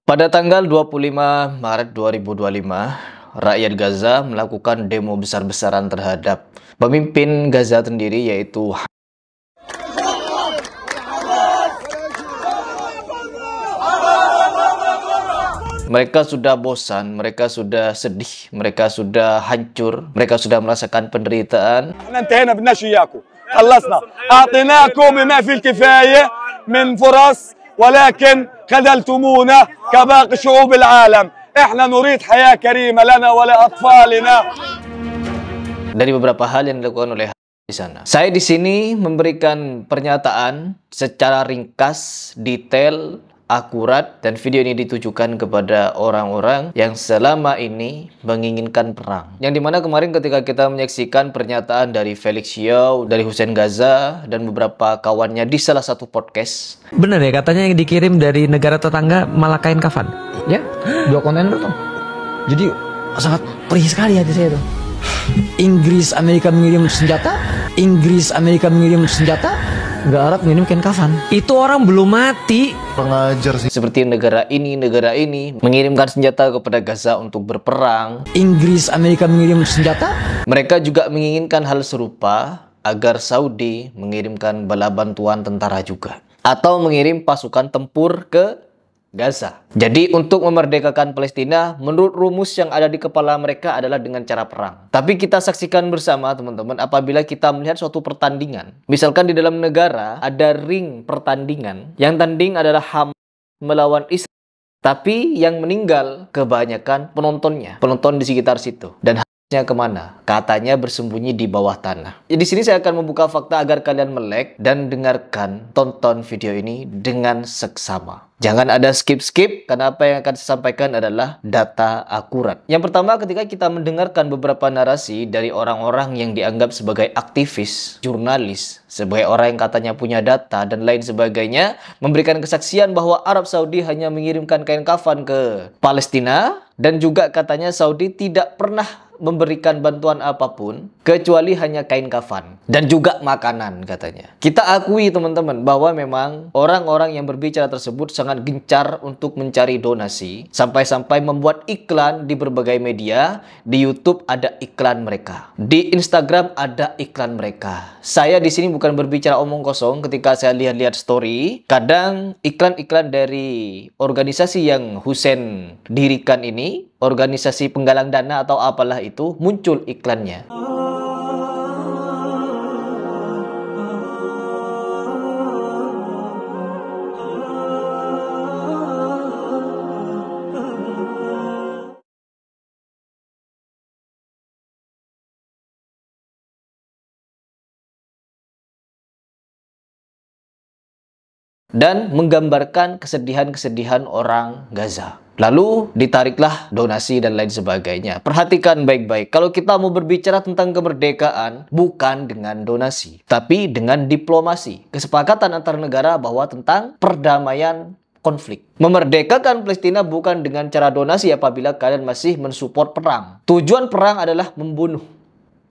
Pada tanggal 25 Maret 2025, rakyat Gaza melakukan demo besar-besaran terhadap pemimpin Gaza sendiri, yaitu mereka sudah bosan, mereka sudah sedih, mereka sudah hancur, mereka sudah merasakan penderitaan. ولكن خذلتمونا كباقي شعوب العالم. احنا نريد حياة كريمة لنا ولأطفالنا. Dari beberapa hal yang dilakukan oleh di sana. Saya di sini memberikan pernyataan secara ringkas, detail, akurat, dan video ini ditujukan kepada orang-orang yang selama ini menginginkan perang. Yang dimana kemarin ketika kita menyaksikan pernyataan dari Felix Xiao, dari Hussein Gaza, dan beberapa kawannya di salah satu podcast. Bener ya, katanya yang dikirim dari negara tetangga malah kain kafan. Ya, 2 kontainer tuh. Jadi sangat perih sekali hati saya tuh. Inggris, Amerika mengirim senjata. Inggris, Amerika mengirim senjata. Nggak Arab ngirim kain kafan. Itu orang belum mati. Pengajar sih. Seperti negara ini mengirimkan senjata kepada Gaza untuk berperang. Inggris, Amerika mengirim senjata. Mereka juga menginginkan hal serupa agar Saudi mengirimkan bala bantuan tentara juga, atau mengirim pasukan tempur ke Gaza. Jadi untuk memerdekakan Palestina, menurut rumus yang ada di kepala mereka adalah dengan cara perang. Tapi kita saksikan bersama teman-teman, apabila kita melihat suatu pertandingan. Misalkan di dalam negara ada ring pertandingan, yang tanding adalah Hamas melawan Israel. Tapi yang meninggal kebanyakan penontonnya, penonton di sekitar situ. Dan harusnya kemana? Katanya bersembunyi di bawah tanah. Di sini saya akan membuka fakta agar kalian melek dan dengarkan, tonton video ini dengan seksama. Jangan ada skip-skip, karena apa yang akan saya sampaikan adalah data akurat. Yang pertama, ketika kita mendengarkan beberapa narasi dari orang-orang yang dianggap sebagai aktivis, jurnalis, sebagai orang yang katanya punya data dan lain sebagainya, memberikan kesaksian bahwa Arab Saudi hanya mengirimkan kain kafan ke Palestina, dan juga katanya Saudi tidak pernah memberikan bantuan apapun kecuali hanya kain kafan dan juga makanan katanya. Kita akui teman-teman bahwa memang orang-orang yang berbicara tersebut sangat gencar untuk mencari donasi, sampai-sampai membuat iklan di berbagai media. Di YouTube ada iklan mereka, di Instagram ada iklan mereka. Saya di sini bukan berbicara omong kosong. Ketika saya lihat-lihat story, kadang iklan-iklan dari organisasi yang Hussein dirikan ini, organisasi penggalang dana atau apalah itu, muncul iklannya. Dan menggambarkan kesedihan-kesedihan orang Gaza. Lalu ditariklah donasi dan lain sebagainya. Perhatikan baik-baik, kalau kita mau berbicara tentang kemerdekaan, bukan dengan donasi, tapi dengan diplomasi. Kesepakatan antar negara bahwa tentang perdamaian konflik. Memerdekakan Palestina bukan dengan cara donasi apabila kalian masih mensupport perang. Tujuan perang adalah membunuh.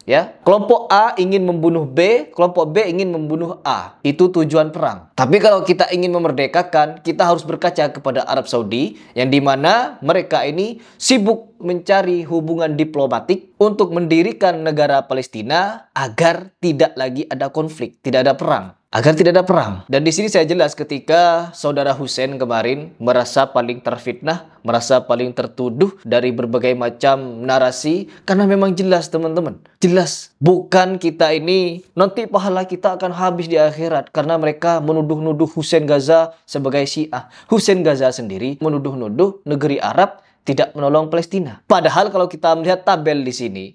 Ya, kelompok A ingin membunuh B, kelompok B ingin membunuh A. Itu tujuan perang. Tapi kalau kita ingin memerdekakan, kita harus berkaca kepada Arab Saudi, yang dimana mereka ini sibuk mencari hubungan diplomatik untuk mendirikan negara Palestina agar tidak lagi ada konflik, tidak ada perang. Agar tidak ada perang. Dan di sini saya jelas ketika saudara Hussein kemarin merasa paling terfitnah, merasa paling tertuduh dari berbagai macam narasi, karena memang jelas teman-teman, jelas bukan kita ini nanti pahala kita akan habis di akhirat karena mereka menuduh-nuduh Hussein Gaza sebagai Syiah. Hussein Gaza sendiri menuduh-nuduh negeri Arab tidak menolong Palestina. Padahal kalau kita melihat tabel di sini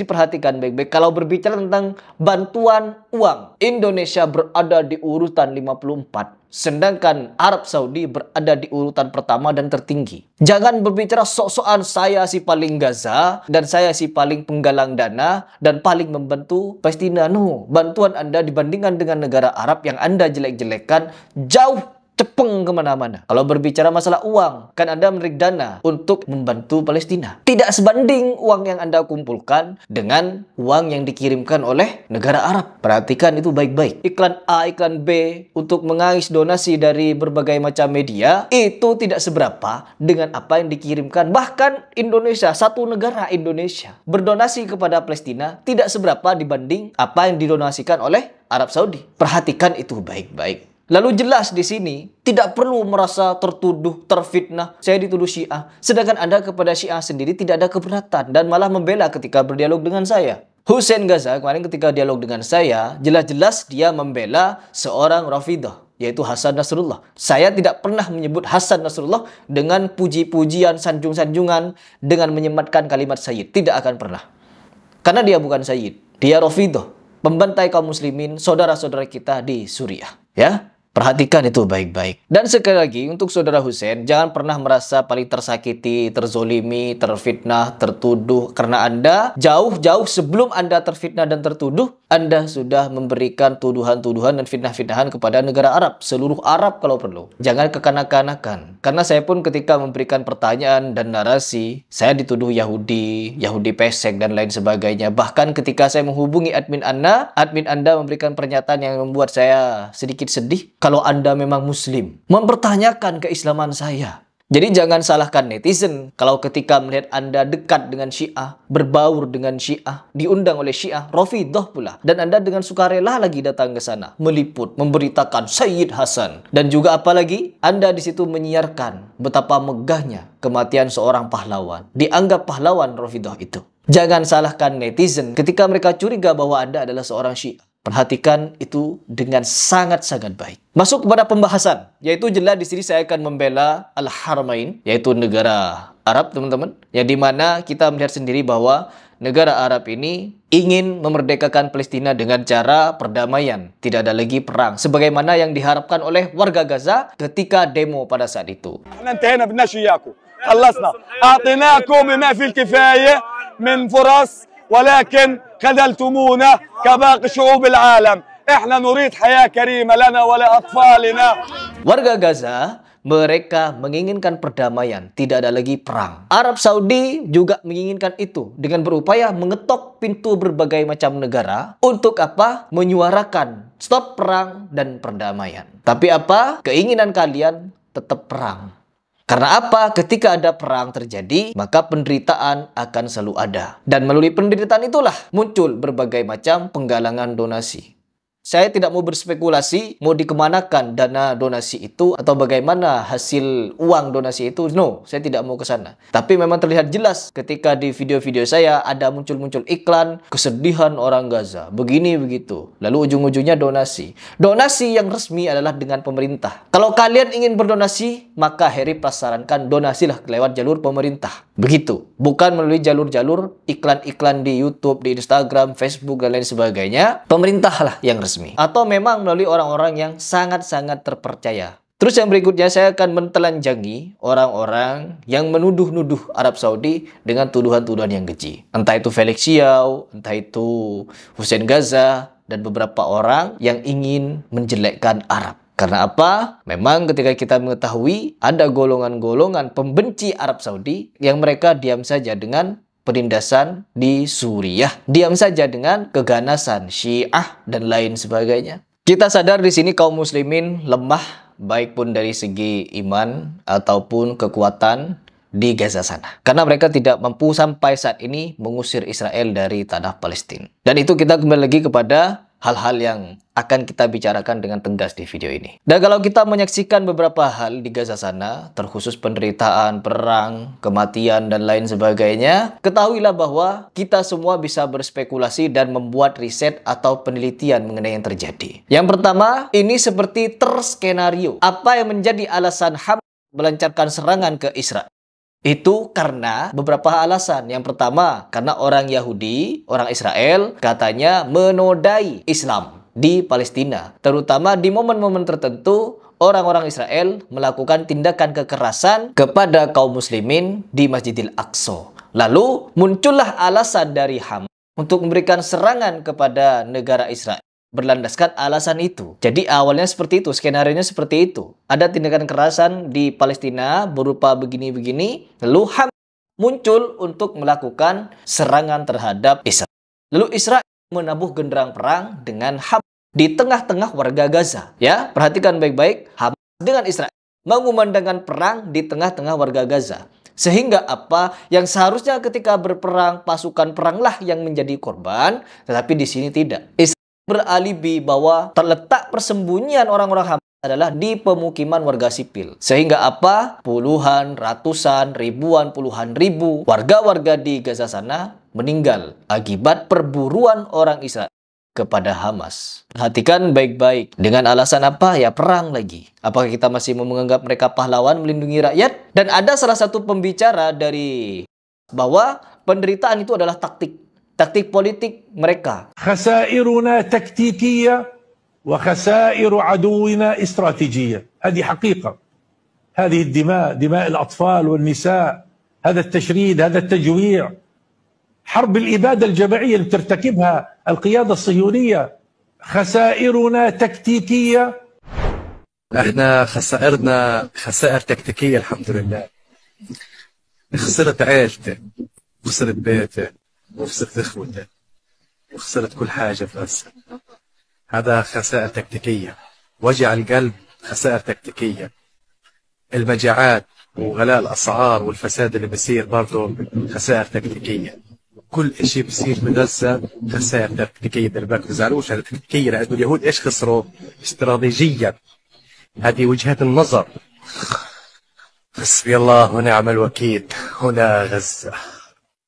perhatikan baik-baik. Kalau berbicara tentang bantuan uang, Indonesia berada di urutan 54. Sedangkan Arab Saudi berada di urutan pertama dan tertinggi. Jangan berbicara sok-sokan saya si paling Gaza dan saya si paling penggalang dana dan paling membantu Palestina. No, bantuan Anda dibandingkan dengan negara Arab yang Anda jelek-jelekan jauh cepeng kemana-mana. Kalau berbicara masalah uang, kan Anda menarik dana untuk membantu Palestina. Tidak sebanding uang yang Anda kumpulkan dengan uang yang dikirimkan oleh negara Arab. Perhatikan itu baik-baik. Iklan A, iklan B untuk mengais donasi dari berbagai macam media, itu tidak seberapa dengan apa yang dikirimkan. Bahkan Indonesia, satu negara Indonesia, berdonasi kepada Palestina tidak seberapa dibanding apa yang didonasikan oleh Arab Saudi. Perhatikan itu baik-baik. Lalu jelas di sini tidak perlu merasa tertuduh, terfitnah, saya dituduh Syiah. Sedangkan Anda kepada Syiah sendiri tidak ada keberatan dan malah membela ketika berdialog dengan saya. Hussein Gaza kemarin ketika dialog dengan saya, jelas-jelas dia membela seorang Rafidah, yaitu Hasan Nasrullah. Saya tidak pernah menyebut Hasan Nasrullah dengan puji-pujian, sanjung-sanjungan, dengan menyematkan kalimat Sayyid. Tidak akan pernah. Karena dia bukan Sayyid. Dia Rafidah, pembantai kaum muslimin, saudara-saudara kita di Suriah. Ya, perhatikan itu baik-baik. Dan sekali lagi untuk saudara Hussein, jangan pernah merasa paling tersakiti, terzolimi, terfitnah, tertuduh. Karena Anda jauh-jauh sebelum Anda terfitnah dan tertuduh, Anda sudah memberikan tuduhan-tuduhan dan fitnah-fitnahan kepada negara Arab. Seluruh Arab kalau perlu. Jangan kekanak-kanakan. Karena saya pun ketika memberikan pertanyaan dan narasi, saya dituduh Yahudi, Yahudi pesek dan lain sebagainya. Bahkan ketika saya menghubungi admin Anda memberikan pernyataan yang membuat saya sedikit sedih. Kalau Anda memang Muslim, mempertanyakan keislaman saya. Jadi jangan salahkan netizen kalau ketika melihat Anda dekat dengan Syiah, berbaur dengan Syiah, diundang oleh Syiah, Rafidah pula. Dan Anda dengan sukarela lagi datang ke sana, meliput, memberitakan Sayyid Hasan. Dan juga apalagi, Anda di situ menyiarkan betapa megahnya kematian seorang pahlawan. Dianggap pahlawan Rafidah itu. Jangan salahkan netizen ketika mereka curiga bahwa Anda adalah seorang Syiah. Perhatikan itu dengan sangat-sangat baik. Masuk kepada pembahasan, yaitu jelas di sini saya akan membela Al-Haramain, yaitu negara Arab, teman-teman. Yang dimana kita melihat sendiri bahwa negara Arab ini ingin memerdekakan Palestina dengan cara perdamaian. Tidak ada lagi perang. Sebagaimana yang diharapkan oleh warga Gaza ketika demo pada saat itu. ولكن خذلتمونا كباقي شعوب العالم احنا نريد حياة كريمة لنا ولأطفالنا. Warga Gaza mereka menginginkan perdamaian, tidak ada lagi perang. Arab Saudi juga menginginkan itu dengan berupaya mengetok pintu berbagai macam negara untuk apa? Menyuarakan stop perang dan perdamaian. Tapi apa? Keinginan kalian tetap perang. Karena apa? Ketika ada perang terjadi, maka penderitaan akan selalu ada. Dan melalui penderitaan itulah muncul berbagai macam penggalangan donasi. Saya tidak mau berspekulasi mau dikemanakan dana donasi itu atau bagaimana hasil uang donasi itu. No, saya tidak mau ke sana. Tapi memang terlihat jelas ketika di video-video saya ada muncul-muncul iklan kesedihan orang Gaza. Begini begitu. Lalu ujung-ujungnya donasi. Donasi yang resmi adalah dengan pemerintah. Kalau kalian ingin berdonasi, maka Heri prasarankan donasilah lewat jalur pemerintah. Begitu. Bukan melalui jalur-jalur iklan-iklan di YouTube, di Instagram, Facebook, dan lain sebagainya. Pemerintahlah yang resmi. Atau memang melalui orang-orang yang sangat-sangat terpercaya. Terus yang berikutnya saya akan mentelanjangi orang-orang yang menuduh-nuduh Arab Saudi dengan tuduhan-tuduhan yang keji. Entah itu Felix Xiao, entah itu Hussein Gaza, dan beberapa orang yang ingin menjelekkan Arab. Karena apa? Memang ketika kita mengetahui ada golongan-golongan pembenci Arab Saudi yang mereka diam saja dengan penindasan di Suriah. Diam saja dengan keganasan Syiah dan lain sebagainya. Kita sadar di sini kaum muslimin lemah, baik pun dari segi iman ataupun kekuatan di Gaza sana. Karena mereka tidak mampu sampai saat ini mengusir Israel dari tanah Palestina. Dan itu kita kembali lagi kepada hal-hal yang akan kita bicarakan dengan tegas di video ini. Dan kalau kita menyaksikan beberapa hal di Gaza sana, terkhusus penderitaan, perang, kematian, dan lain sebagainya, ketahuilah bahwa kita semua bisa berspekulasi dan membuat riset atau penelitian mengenai yang terjadi. Yang pertama, ini seperti terskenario. Apa yang menjadi alasan Hamas melancarkan serangan ke Israel? Itu karena beberapa alasan. Yang pertama, karena orang Yahudi, orang Israel, katanya menodai Islam di Palestina. Terutama di momen-momen tertentu, orang-orang Israel melakukan tindakan kekerasan kepada kaum muslimin di Masjidil Aqsa. Lalu muncullah alasan dari Hamas untuk memberikan serangan kepada negara Israel. berlandaskan alasan itu. Jadi awalnya seperti itu, skenarionya seperti itu. Ada tindakan kekerasan di Palestina berupa begini-begini, lalu Hamas muncul untuk melakukan serangan terhadap Israel. Lalu Israel menabuh genderang perang dengan Hamas di tengah-tengah warga Gaza. Ya, perhatikan baik-baik, Hamas dengan Israel mengumandangkan perang di tengah-tengah warga Gaza. Sehingga apa yang seharusnya ketika berperang pasukan peranglah yang menjadi korban, tetapi di sini tidak. Israel beralibi bahwa terletak persembunyian orang-orang Hamas adalah di pemukiman warga sipil. Sehingga apa? Puluhan, ratusan, ribuan, puluhan ribu warga-warga di Gaza sana meninggal akibat perburuan orang Israel kepada Hamas. Perhatikan baik-baik. Dengan alasan apa? Ya perang lagi. Apakah kita masih mau menganggap mereka pahlawan melindungi rakyat? Dan ada salah satu pembicara dari bahwa penderitaan itu adalah taktik politik mereka. خسائرنا تكتيكية وخسائر عدونا استراتيجية. هذه حقيقة. هذه الدماء، دماء الأطفال والنساء، هذا التشريد، هذا التجويع، حرب الإبادة الجماعية اللي بترتكبها القيادة الصهيونية. خسائرنا تكتيكية. احنا خسائرنا خسائر تكتيكية الحمد لله. خسرت عائلتي، خسرت بيتي، وخسرت اخوتي، وخسرت كل حاجة في غزة. هذا خسائر تكتيكية. وجع القلب خسائر تكتيكية. المجاعات وغلاء الأسعار والفساد اللي بيصير برضه خسائر تكتيكية. كل شيء بيصير في غزة خسائر تكتيكية. دير بالك ما تزعلوش، هذا تكتيكية لأنه اليهود إيش خسروا؟ استراتيجيا. هذه وجهات النظر. حسبي الله ونعم الوكيل. هنا غزة.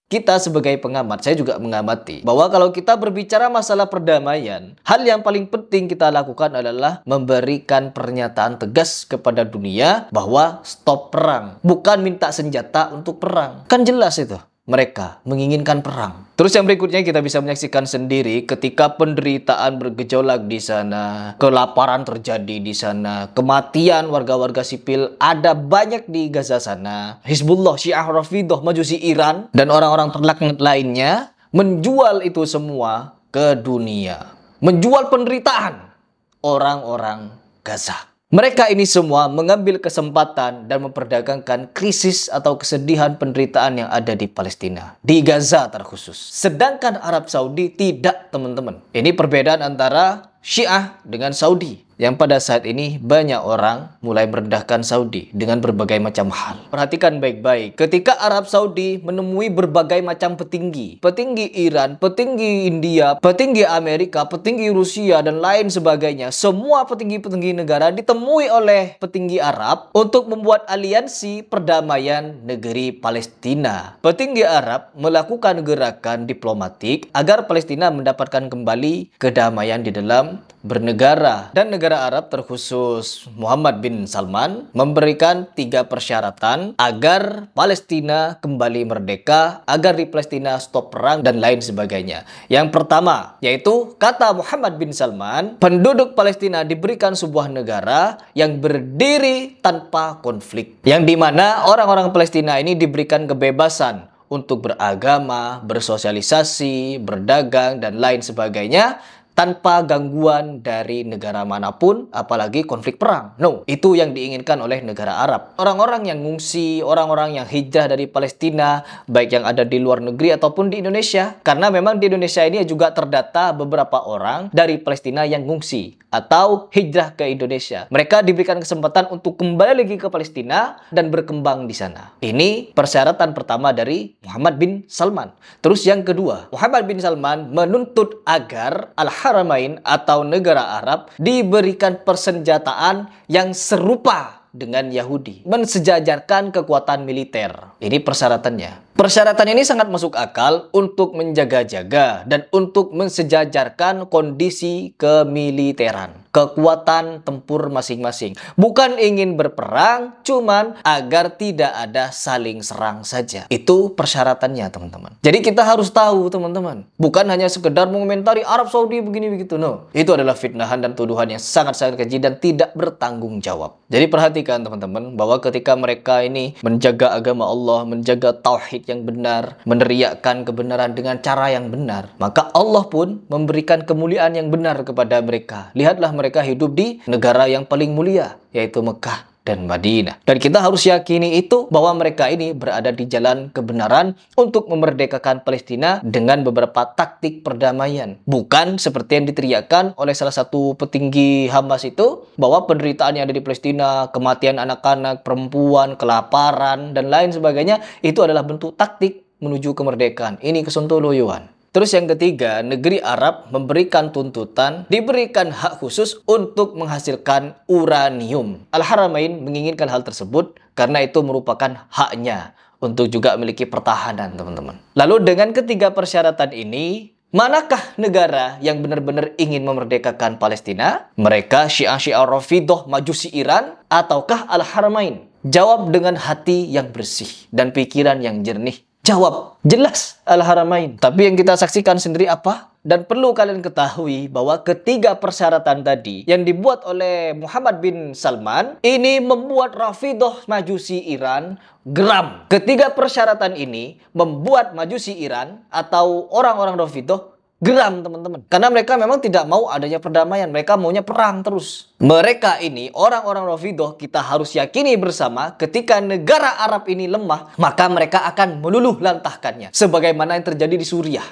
Kita sebagai pengamat, saya juga mengamati bahwa kalau kita berbicara masalah perdamaian, hal yang paling penting kita lakukan adalah memberikan pernyataan tegas kepada dunia bahwa stop perang. Bukan minta senjata untuk perang. Kan jelas itu. Mereka menginginkan perang. Terus yang berikutnya kita bisa menyaksikan sendiri ketika penderitaan bergejolak di sana, kelaparan terjadi di sana, kematian warga-warga sipil ada banyak di Gaza sana. Hizbullah, Syiah, Rafidah, Majusi Iran, dan orang-orang terlaknat lainnya menjual itu semua ke dunia. Menjual penderitaan orang-orang Gaza. Mereka ini semua mengambil kesempatan dan memperdagangkan krisis atau kesedihan penderitaan yang ada di Palestina. Di Gaza terkhusus. Sedangkan Arab Saudi tidak, teman-teman. Ini perbedaan antara Syiah dengan Saudi. Yang pada saat ini banyak orang mulai merendahkan Saudi dengan berbagai macam hal. Perhatikan baik-baik. Ketika Arab Saudi menemui berbagai macam petinggi. Petinggi Iran, petinggi India, petinggi Amerika, petinggi Rusia, dan lain sebagainya. Semua petinggi-petinggi negara ditemui oleh petinggi Arab untuk membuat aliansi perdamaian negeri Palestina. Petinggi Arab melakukan gerakan diplomatik agar Palestina mendapatkan kembali kedamaian di dalam bernegara. Dan negara Arab terkhusus Muhammad bin Salman memberikan 3 persyaratan agar Palestina kembali merdeka, agar di Palestina stop perang, dan lain sebagainya. Yang pertama, yaitu kata Muhammad bin Salman, penduduk Palestina diberikan sebuah negara yang berdiri tanpa konflik. Yang dimana orang-orang Palestina ini diberikan kebebasan untuk beragama, bersosialisasi, berdagang, dan lain sebagainya, tanpa gangguan dari negara manapun, apalagi konflik perang. No, itu yang diinginkan oleh negara Arab. Orang-orang yang ngungsi, orang-orang yang hijrah dari Palestina, baik yang ada di luar negeri ataupun di Indonesia. Karena memang di Indonesia ini juga terdata beberapa orang dari Palestina yang ngungsi atau hijrah ke Indonesia. Mereka diberikan kesempatan untuk kembali lagi ke Palestina dan berkembang di sana. Ini persyaratan pertama dari Muhammad bin Salman. Terus yang kedua, Muhammad bin Salman menuntut agar Al-Haramain atau negara Arab diberikan persenjataan yang serupa dengan Yahudi, mensejajarkan kekuatan militer. Ini persyaratannya. Persyaratan ini sangat masuk akal untuk menjaga-jaga dan untuk mensejajarkan kondisi kemiliteran, kekuatan tempur masing-masing. Bukan ingin berperang, cuman agar tidak ada saling serang saja. Itu persyaratannya, teman-teman. Jadi kita harus tahu, teman-teman, bukan hanya sekedar mengomentari Arab Saudi begini begitu. No, itu adalah fitnahan dan tuduhan yang sangat-sangat keji dan tidak bertanggung jawab. Jadi perhatikan, teman-teman, bahwa ketika mereka ini menjaga agama Allah, menjaga tauhid yang benar, meneriakkan kebenaran dengan cara yang benar, maka Allah pun memberikan kemuliaan yang benar kepada mereka. Lihatlah mereka hidup di negara yang paling mulia, yaitu Mekah dan Madinah. Dan kita harus yakini itu, bahwa mereka ini berada di jalan kebenaran untuk memerdekakan Palestina dengan beberapa taktik perdamaian. Bukan seperti yang diteriakkan oleh salah satu petinggi Hamas itu, bahwa penderitaan yang ada di Palestina, kematian anak-anak, perempuan, kelaparan, dan lain sebagainya, itu adalah bentuk taktik menuju kemerdekaan. Ini kesontoloyoan. Terus yang ketiga, negeri Arab memberikan tuntutan, diberikan hak khusus untuk menghasilkan uranium. Al-Haramain menginginkan hal tersebut karena itu merupakan haknya untuk juga memiliki pertahanan, teman-teman. Lalu dengan ketiga persyaratan ini, manakah negara yang benar-benar ingin memerdekakan Palestina? Mereka Syiah Rafidhah Majusi Iran ataukah Al-Haramain? Jawab dengan hati yang bersih dan pikiran yang jernih. Jawab, jelas Al-Haramain. Tapi yang kita saksikan sendiri apa? Dan perlu kalian ketahui bahwa ketiga persyaratan tadi yang dibuat oleh Muhammad bin Salman ini membuat Rafidhah Majusi Iran geram. Ketiga persyaratan ini membuat Majusi Iran atau orang-orang Rafidhah geram, teman-teman. Karena mereka memang tidak mau adanya perdamaian. Mereka maunya perang terus. Mereka ini, orang-orang Rafidhah, kita harus yakini bersama, ketika negara Arab ini lemah, maka mereka akan meluluh lantahkannya. Sebagaimana yang terjadi di Suriah.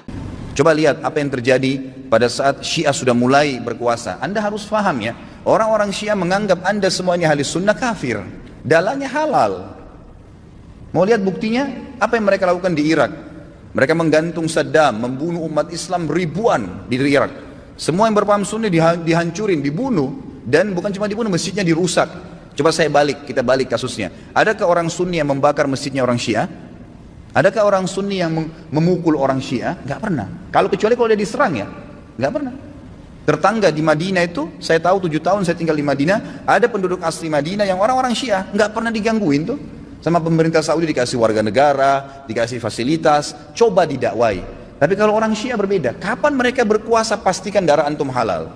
Coba lihat apa yang terjadi pada saat Syiah sudah mulai berkuasa. Anda harus paham ya, orang-orang Syiah menganggap Anda semuanya ahli sunnah kafir. Dalahnya halal. Mau lihat buktinya? Apa yang mereka lakukan di Irak? Mereka menggantung Saddam, membunuh umat Islam ribuan di Irak. Semua yang berpaham Sunni dihancurin, dibunuh. Dan bukan cuma dibunuh, masjidnya dirusak. Coba kita balik kasusnya. Adakah orang Sunni yang membakar masjidnya orang Syiah? Adakah orang Sunni yang memukul orang Syiah? Gak pernah. Kecuali kalau dia diserang ya, gak pernah. Tetangga di Madinah itu, saya tahu 7 tahun saya tinggal di Madinah, ada penduduk asli Madinah yang orang-orang Syiah, gak pernah digangguin tuh. Sama pemerintah Saudi dikasih warga negara, dikasih fasilitas, coba didakwai. Tapi kalau orang Syiah berbeda, kapan mereka berkuasa pastikan darah antum halal.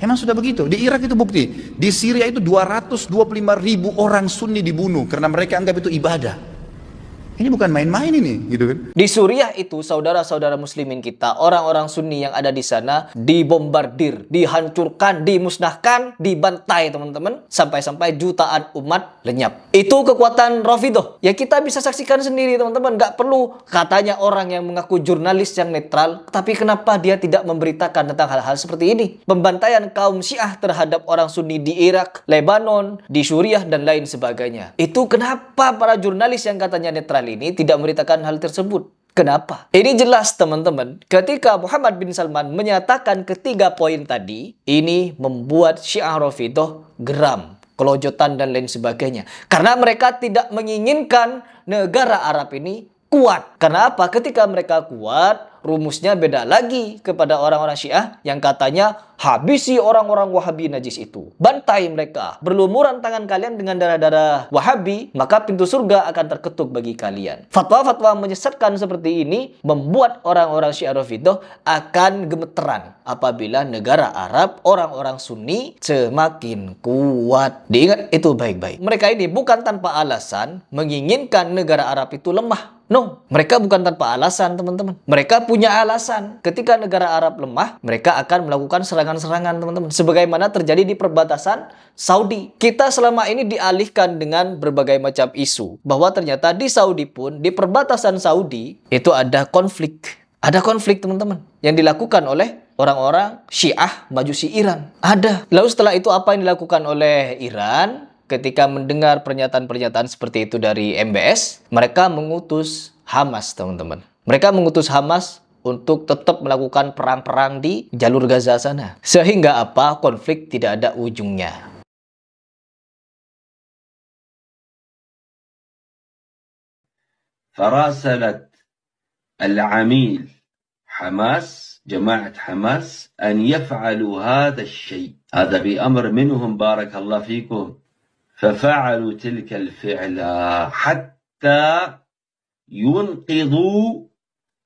Emang sudah begitu. Di Irak itu bukti. Di Syria itu 225.000 orang Sunni dibunuh karena mereka anggap itu ibadah. Ini bukan main-main ini, gitu kan? Di Suriah itu saudara-saudara muslimin kita, orang-orang Sunni yang ada di sana dibombardir, dihancurkan, dimusnahkan, dibantai, teman-teman, sampai-sampai jutaan umat lenyap. Itu kekuatan Rafidhah. Ya kita bisa saksikan sendiri, teman-teman. Gak perlu katanya orang yang mengaku jurnalis yang netral, tapi kenapa dia tidak memberitakan tentang hal-hal seperti ini? Pembantaian kaum Syiah terhadap orang Sunni di Irak, Lebanon, di Suriah dan lain sebagainya. Itu kenapa para jurnalis yang katanya netral ini tidak memberitakan hal tersebut? Kenapa? Ini jelas, teman-teman. Ketika Muhammad bin Salman menyatakan ketiga poin tadi, ini membuat Syiah Rafidhah geram, kelojotan dan lain sebagainya. Karena mereka tidak menginginkan negara Arab ini kuat. Karena apa? Ketika mereka kuat, rumusnya beda lagi kepada orang-orang Syiah yang katanya habisi orang-orang Wahabi najis itu. Bantai mereka. Berlumuran tangan kalian dengan darah-darah Wahabi, maka pintu surga akan terketuk bagi kalian. Fatwa-fatwa menyesatkan seperti ini membuat orang-orang Syiah Rafidhah akan gemeteran apabila negara Arab, orang-orang Sunni semakin kuat. Diingat itu baik-baik. Mereka ini bukan tanpa alasan menginginkan negara Arab itu lemah. No, mereka bukan tanpa alasan, teman-teman. Mereka punya alasan. Ketika negara Arab lemah, mereka akan melakukan serangan-serangan, teman-teman. Sebagaimana terjadi di perbatasan Saudi. Kita selama ini dialihkan dengan berbagai macam isu. Bahwa ternyata di Saudi pun, di perbatasan Saudi, itu ada konflik. Ada konflik, teman-teman. Yang dilakukan oleh orang-orang Syiah Majusi Iran. Ada. Lalu setelah itu apa yang dilakukan oleh Iran? Ketika mendengar pernyataan-pernyataan seperti itu dari MBS, mereka mengutus Hamas, teman-teman. Mereka mengutus Hamas untuk tetap melakukan perang-perang di jalur Gaza sana. Sehingga apa? Konflik tidak ada ujungnya. فراسلت العميل حماس جماعة حماس أن يفعلوا هذا الشيء هذا بأمر منهم بارك الله فيكم ففعلوا تلك الفعلة حتى ينقذوا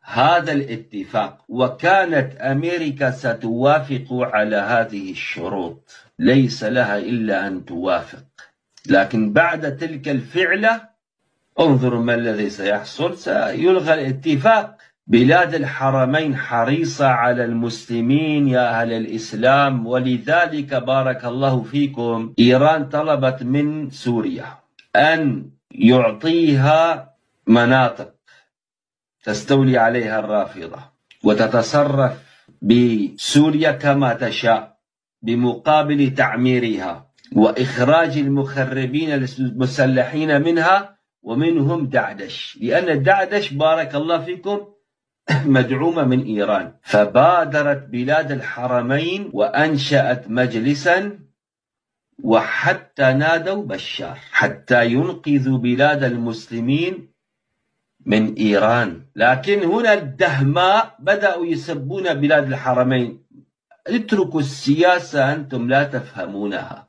هذا الاتفاق وكانت أمريكا ستوافق على هذه الشروط ليس لها إلا أن توافق لكن بعد تلك الفعلة انظروا ما الذي سيحصل. سيلغى الاتفاق. بلاد الحرمين حريصة على المسلمين يا أهل الإسلام، ولذلك بارك الله فيكم إيران طلبت من سوريا أن يعطيها مناطق تستولي عليها الرافضة وتتصرف بسوريا كما تشاء بمقابل تعميرها وإخراج المخربين المسلحين منها، ومنهم داعش، لأن داعش بارك الله فيكم مدعومة من إيران. فبادرت بلاد الحرمين وأنشأت مجلسا وحتى نادوا بشار حتى ينقذوا بلاد المسلمين من إيران. لكن هنا الدهماء بدأوا يسبون بلاد الحرمين. اتركوا السياسة، أنتم لا تفهمونها،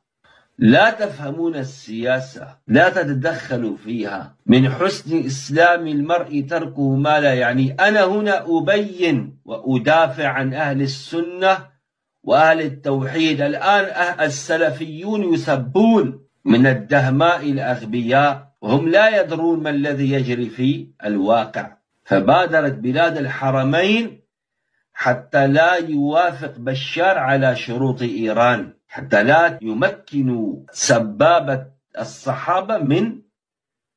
لا تفهمون السياسة، لا تتدخلوا فيها. من حسن إسلام المرء تركه ما لا يعني. أنا هنا أبين وأدافع عن أهل السنة وأهل التوحيد. الآن السلفيون يسبون من الدهماء الأغبياء وهم لا يدرون ما الذي يجري في الواقع. فبادرت بلاد الحرمين حتى لا يوافق بشار على شروط إيران، حتى لا يمكنوا سبابة الصحابة من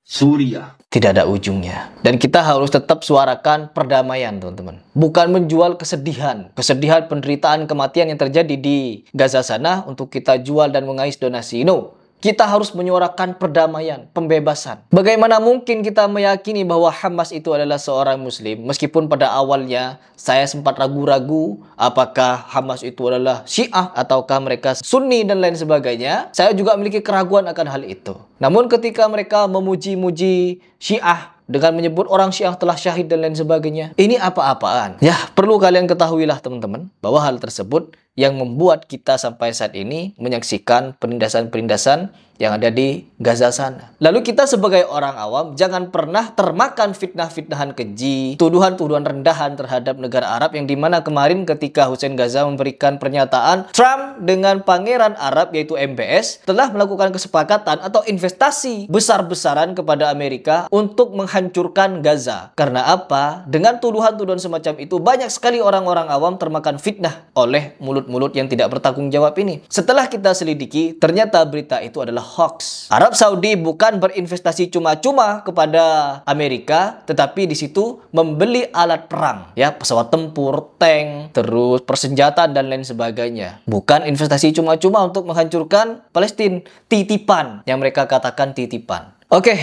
Suriah. Tidak ada ujungnya. Dan kita harus tetap suarakan perdamaian, teman-teman. Bukan menjual kesedihan. Kesedihan, penderitaan, kematian yang terjadi di Gaza sana untuk kita jual dan mengais donasi. No. Kita harus menyuarakan perdamaian, pembebasan. Bagaimana mungkin kita meyakini bahwa Hamas itu adalah seorang muslim, meskipun pada awalnya saya sempat ragu-ragu apakah Hamas itu adalah Syiah ataukah mereka Sunni dan lain sebagainya. Saya juga memiliki keraguan akan hal itu. Namun ketika mereka memuji-muji Syiah dengan menyebut orang Syiah telah syahid dan lain sebagainya, ini apa-apaan? Ya, perlu kalian ketahuilah teman-teman bahwa hal tersebut yang membuat kita sampai saat ini menyaksikan penindasan-penindasan yang ada di Gaza sana. Lalu kita sebagai orang awam jangan pernah termakan fitnah-fitnahan keji, tuduhan-tuduhan rendahan terhadap negara Arab, yang dimana kemarin ketika Hussein Gaza memberikan pernyataan Trump dengan pangeran Arab yaitu MBS telah melakukan kesepakatan atau investasi besar-besaran kepada Amerika untuk menghancurkan Gaza. Karena apa? Dengan tuduhan-tuduhan semacam itu banyak sekali orang-orang awam termakan fitnah oleh mulut-mulut yang tidak bertanggung jawab ini. Setelah kita selidiki, ternyata berita itu adalah hoax. Arab Saudi bukan berinvestasi cuma-cuma kepada Amerika, tetapi di situ membeli alat perang, ya, pesawat tempur, tank, terus persenjataan dan lain sebagainya. Bukan investasi cuma-cuma untuk menghancurkan Palestina, titipan yang mereka katakan titipan. Oke,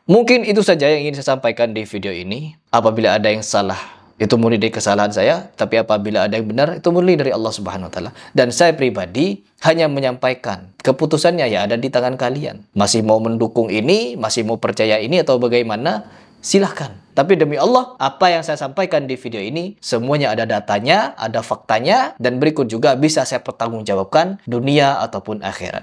mungkin itu saja yang ingin saya sampaikan di video ini. Apabila ada yang salah, itu murni dari kesalahan saya, tapi apabila ada yang benar, itu murni dari Allah Subhanahu wa Ta'ala. Dan saya pribadi hanya menyampaikan, keputusannya ya ada di tangan kalian. Masih mau mendukung ini, masih mau percaya ini atau bagaimana, silahkan. Tapi demi Allah, apa yang saya sampaikan di video ini semuanya ada datanya, ada faktanya, dan berikut juga bisa saya pertanggungjawabkan dunia ataupun akhirat.